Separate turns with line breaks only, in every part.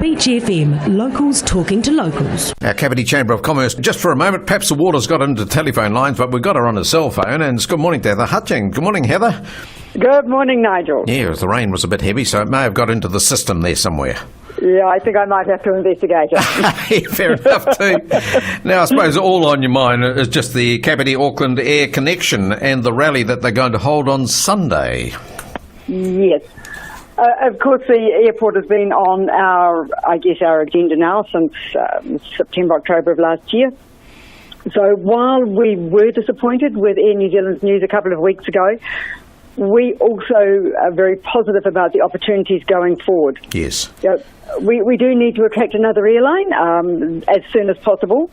Beach FM, locals talking to locals.
Our Kapiti Chamber of Commerce, just for a moment, perhaps the water's got into telephone lines, but we've got her on a cell phone, and it's good morning to Heather Hutchings. Good morning, Heather.
Good morning, Nigel.
Yeah, the rain was a bit heavy, so it may have got into the system there somewhere.
Yeah, I think I might have to investigate it.
Fair enough too. Now, I suppose all on your mind is just the Kapiti Auckland Air Connection and the rally that they're going to hold on Sunday.
Yes. Of course, the airport has been on our agenda now since September, October of last year. So while we were disappointed with Air New Zealand's news a couple of weeks ago, we also are very positive about the opportunities going forward.
Yes.
We do need to attract another airline as soon as possible,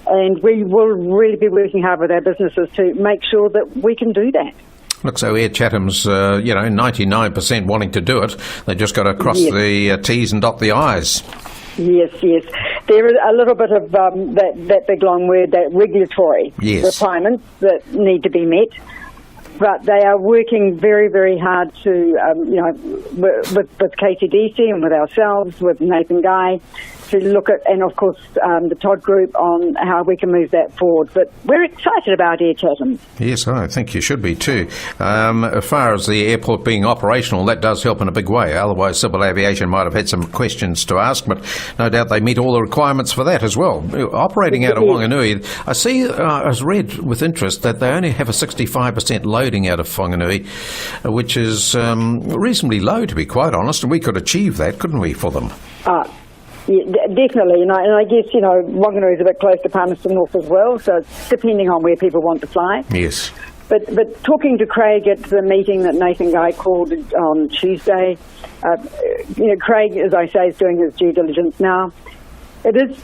and we will really be working hard with our businesses to make sure that we can do that.
Looks so Air Chatham's, 99% wanting to do it. They just got to cross the T's and dot the I's.
Yes. There is a little bit of that big long word, that regulatory requirements that need to be met. But they are working very, very hard to, with KCDC and with ourselves, with Nathan Guy, to look at, and of course the Todd Group, on how we can move that forward. But we're excited about Air Chatham.
Yes, I think you should be too. As far as the airport being operational, that does help in a big way. Otherwise, civil aviation might have had some questions to ask, but no doubt they meet all the requirements for that as well. Operating out of Whanganui, I was read with interest that they only have a 65% loading out of Whanganui, which is reasonably low, to be quite honest, and we could achieve that, couldn't we, for them?
Yeah, definitely, and I guess, Whanganui is a bit close to Palmerston North as well, so it's depending on where people want to fly.
Yes.
But talking to Craig at the meeting that Nathan Guy called on Tuesday, Craig, as I say, is doing his due diligence now. It is,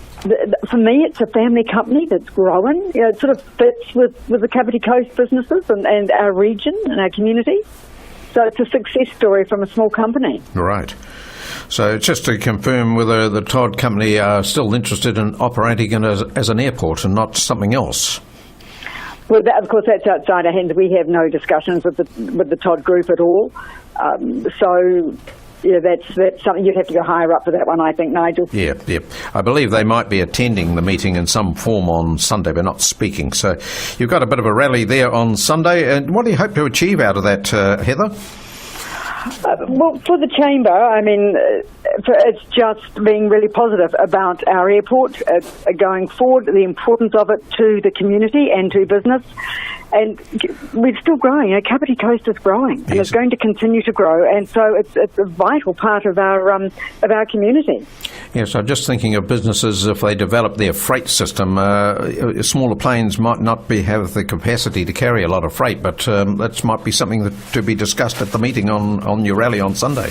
for me, it's a family company that's growing. It sort of fits with the Kapiti Coast businesses and our region and our community. So it's a success story from a small company. Right.
So just to confirm whether the Todd company are still interested in operating it as an airport and not something else.
Well, of course, that's outside our hands. We have no discussions with the Todd Group at all. That's something you'd have to go higher up for that one, I think, Nigel.
Yeah. I believe they might be attending the meeting in some form on Sunday, but not speaking. So you've got a bit of a rally there on Sunday. And what do you hope to achieve out of that, Heather?
Well, for the Chamber, it's just being really positive about our airport going forward, the importance of it to the community and to business. And we're still growing. Kapiti Coast is growing, and it's going to continue to grow. And so it's a vital part of our community.
Yes, I'm just thinking of businesses, if they develop their freight system, smaller planes might not have the capacity to carry a lot of freight, but that might be something to be discussed at the meeting on your rally on Sunday.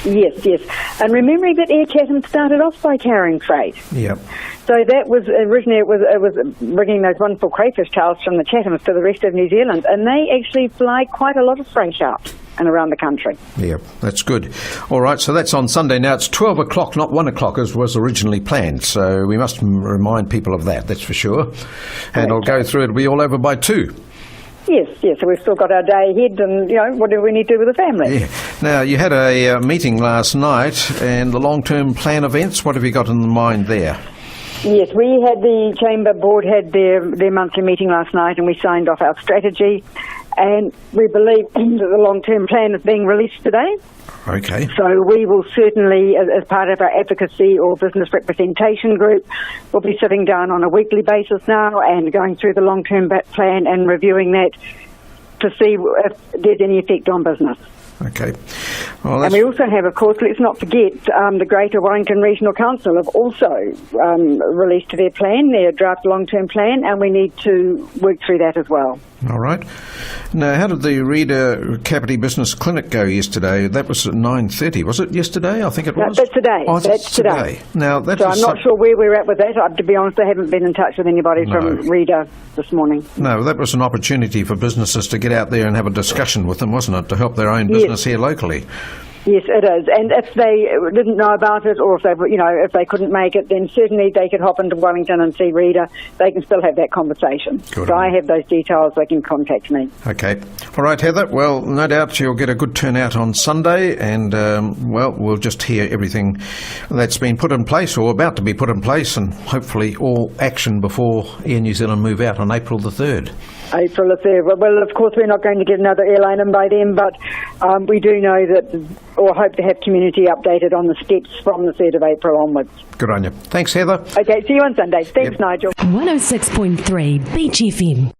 Yes. And remembering that Air Chatham started off by carrying freight.
Yep.
So that was originally it was bringing those wonderful crayfish tails from the Chathams to the rest of New Zealand, and they actually fly quite a lot of freight out and around the country.
Yeah, that's good. All right, so that's on Sunday. Now it's 12 o'clock, not 1 o'clock as was originally planned, so we must remind people of that, that's for sure. And I'll go through it, it'll be all over by 2.
Yes, so we've still got our day ahead, and, what do we need to do with the family?
Yeah. Now, you had a meeting last night, and the long-term plan events, what have you got in mind there?
Yes, the Chamber Board had their monthly meeting last night, and we signed off our strategy, and we believe that the long-term plan is being released today.
Okay.
So we will certainly, as part of our advocacy or business representation group, we'll be sitting down on a weekly basis now and going through the long-term plan and reviewing that to see if there's any effect on business.
Okay.
Well, and we also have, of course, let's not forget, the Greater Wellington Regional Council have also released their plan, their draft long-term plan, and we need to work through that as well.
All right. Now, how did the Reader Kapiti Business Clinic go yesterday? That was at 9:30. Was it yesterday? I think it was.
That's today.
Oh, that's today. Now,
so I'm not sure where we're at with that. To be honest, I haven't been in touch with anybody from Reader this morning.
No, that was an opportunity for businesses to get out there and have a discussion with them, wasn't it, to help their own business here locally?
Yes, it is. And if they didn't know about it, or if they couldn't make it, then certainly they could hop into Wellington and see Rita. They can still have that conversation.
Good.
So I have those details. They can contact me.
Okay. All right, Heather. Well, no doubt you'll get a good turnout on Sunday, and we'll just hear everything that's been put in place or about to be put in place, and hopefully all action before Air New Zealand move out on April the 3rd.
April the 3rd. Well, of course, we're not going to get another airline in by then, but we do know that, or hope to have community updated on the steps from the 3rd of April onwards.
Good on you. Thanks, Heather.
Okay, see you on Sunday. Thanks, Nigel.
106.3 Beach FM.